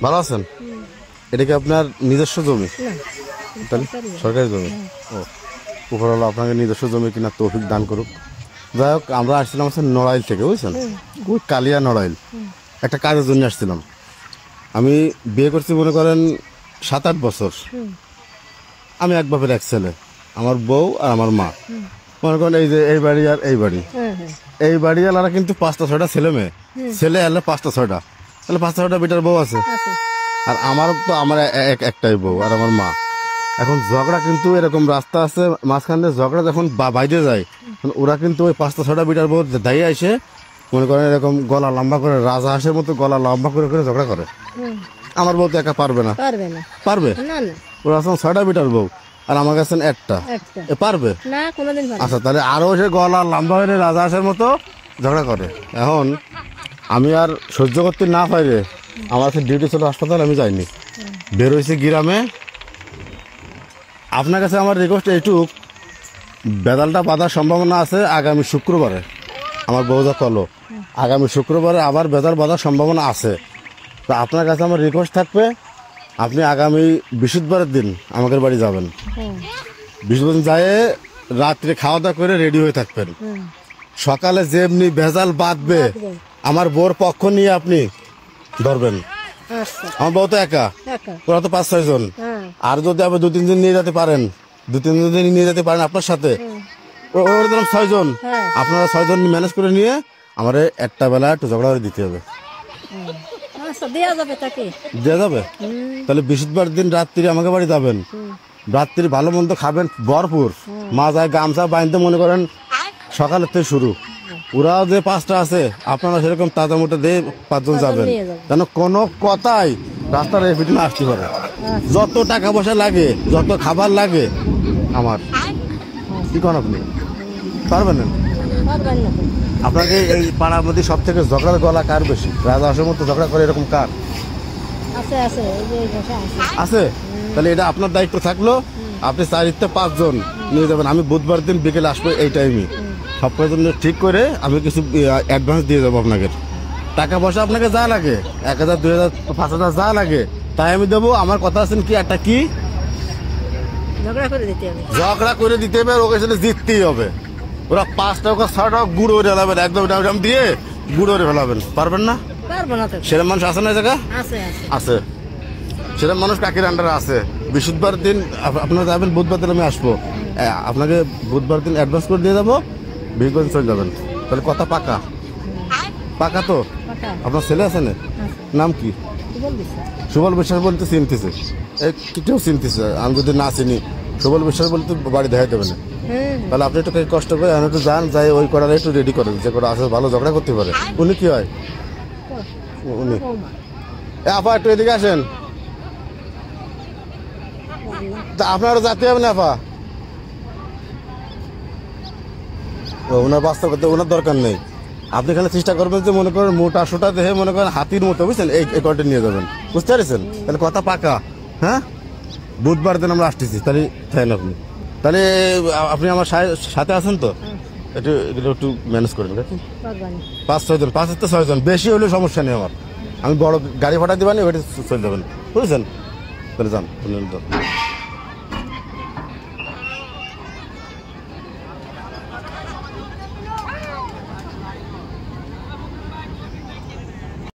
ভালো আছেন? এটা কি আপনার নিজস্ব জমি? তাহলে সরকারি জমি। ও, উপরওয়ালা আপনাকে নিজস্ব জমি কিনার তৌফিক দান করুক। যাই হোক, আমরা আসছিলাম হচ্ছে নড়াইল থেকে, বুঝছেন, ওই কালিয়া নড়াইল, একটা কাজের জন্য আসছিলাম। আমি বিয়ে করছি মনে করেন 7-8 বছর। আমি এক বাপের এক ছেলে, আমার বউ আর আমার মা। মনে করেন এই যে এই বাড়ি আর এই বাড়ি, এই বাড়িওয়ালারা কিন্তু 5টা-6টা ছেলে মেয়ে, ছেলে এলে 5টা-6টা, তাহলে 5টা-6টা বেটার বউ আছে। আর আমার তো আমার একটাই বউ আর আমার মা। এখন ঝগড়া কিন্তু এরকম রাস্তা আছে মাঝখান দিয়ে, ঝগড়া যখন বাইরে যায় ওরা কিন্তু ওই 5টা-6টা বেটার বউ দাঁড়িয়ে আসে, মনে করেন এরকম গলা লম্বা করে, রাজা হাঁসের মতো গলা লম্বা করে করে ঝগড়া করে। আমার বউ তো একা পারবে না। পারবে? ওরা আছেন 6টা বেটার বউ আর আমার কাছে একটা, পারবে না কোনোদিন। আচ্ছা, তাহলে আরো সে গলা লম্বা হয়ে রাজা হাঁসের মতো ঝগড়া করে। এখন আমি আর সহ্য করতে না পারে আমার কাছে ডিউটি ছিল হাসপাতাল, আমি যাইনি, বের হয়েছি গ্রামে। আপনার কাছে আমার রিকোয়েস্ট এইটুক, বেদালটা বাঁধার সম্ভাবনা আছে আগামী শুক্রবারে। আমার বউ যা কলো আগামী শুক্রবারে আবার বেদাল বাঁধার সম্ভাবনা আছে। তো আপনার কাছে আমার রিকোয়েস্ট থাকবে, আপনি আগামী বৃহস্পতিবারের দিন আমাদের বাড়ি যাবেন। বৃহস্পতিবার যায় রাত্রে খাওয়া দাওয়া করে রেডি হয়ে থাকবেন। সকালে যেমনি ভেজাল বাঁধবে আমার বউর পক্ষ নিয়ে আপনি ধরবেন। আমার বউ তো একা, ওরা তো 5-6 জন। আর যদি আপনি 2-3 জন নিয়ে যেতে পারেন, 2-3 জন নিয়ে যেতে পারেন আপনার সাথে, ওরা দিলাম 6 জন। আপনারা 6 জন ম্যানেজ করে নিয়ে আমার একটা বেলা একটু ঝগড়া করে দিতে হবে। দেওয়া যাবে? তাহলে বৃহস্পতিবার দিন রাত্রি আমাকে বাড়ি যাবেন, রাত্রি ভালো মন্দ খাবেন ভরপুর, মাথায় গামছা বাঁধতে মনে করেন সকালের থেকে শুরু। ওরা যে 5টা আছে আপনারা সেরকম তাজা মোটা দিয়ে 5 জন যাবেন, যেন কোনো কথাই রাস্তার এফিটে না আসতে পারে। যত টাকা পয়সা লাগে, যত খাবার লাগে আমার, কি করেন আপনি? পারবেন না? আপনাকে এই পাড়ার মধ্যে সব থেকে ঝগড়ার গলা কার বেশি? রাজা হাঁসের মতো ঝগড়া করে এরকম কার আছে? তাহলে এটা আপনার দায়িত্ব থাকলো, আপনি 4-5 জন নিয়ে যাবেন। আমি বুধবার দিন বিকেলে আসবো এই টাইমে, সব জন্য ঠিক করে আমি কিছু অ্যাডভান্স দিয়ে যাবো আপনাকে। টাকা পয়সা আপনাকে যা লাগে 1,000, 2,000, 5,000 যা লাগে তাই আমি দেবো। আমার কথা আছেন কি, একটা কি ঝগড়া করে দিতে হবে, ওকে সাথে জিততেই হবে। ওরা 5 টাকা 6 টাকা গুঁড়ো করে ফেলাবেন, একদম ডাম দিয়ে গুঁড়ো করে ফেলাবেন। পারবেন না? সেরকম মানুষ আছে না জায়গা? আছে সেরকম মানুষ কাকির আন্ডারে আছে। বৃহস্পতিবার দিন আপনারা যাবেন, বুধবার দিন আমি আসবো। আপনাকে বুধবার দিন অ্যাডভান্স করে দিয়ে যাবো, বৃহস্পতিবার চলে যাবেন। তাহলে কথা পাকা? পাকা তো? আপনার ছেলে আছে না? নাম কি? সুবল বিশ্বাস বলতে চিনতেছে, কেউ চিনতেছে। আমি যদি না চিনি, সুবল বিশ্বাস বলতে বাড়ি দেখা দেবে না। তাহলে আপনি একটু কষ্ট করে আমি একটু যান, যাই ওই করার একটু রেডি করেন, যে করে আসলে ভালো ঝগড়া করতে পারে। উনি কি হয়? উনি আপা একটু এদিকে আসেন। তা আপনারও যেতে হবে না আপা? ওনার বাস্তব করতে ওনার দরকার নেই। আপনি এখানে চেষ্টা করবেন যে মনে করেন মোটা সোটা দেহে মনে করেন হাতির মতো, বুঝছেন, এই কয়টা নিয়ে যাবেন। বুঝতে পারছেন? তাহলে কথা পাকা। হ্যাঁ, বুধবার দিন আমরা আসতেছি। তাহলে থাকেন আপনি। তাহলে আপনি আমার সাথে আছেন তো? একটু ম্যানেজ করেন। 5-6 জন, 5-6 জন, বেশি হলেও সমস্যা নেই আমার। আমি বড় গাড়ি ভাড়া দিবানি, ওইটা চলে যাবেন, বুঝেছেন? তাহলে যান।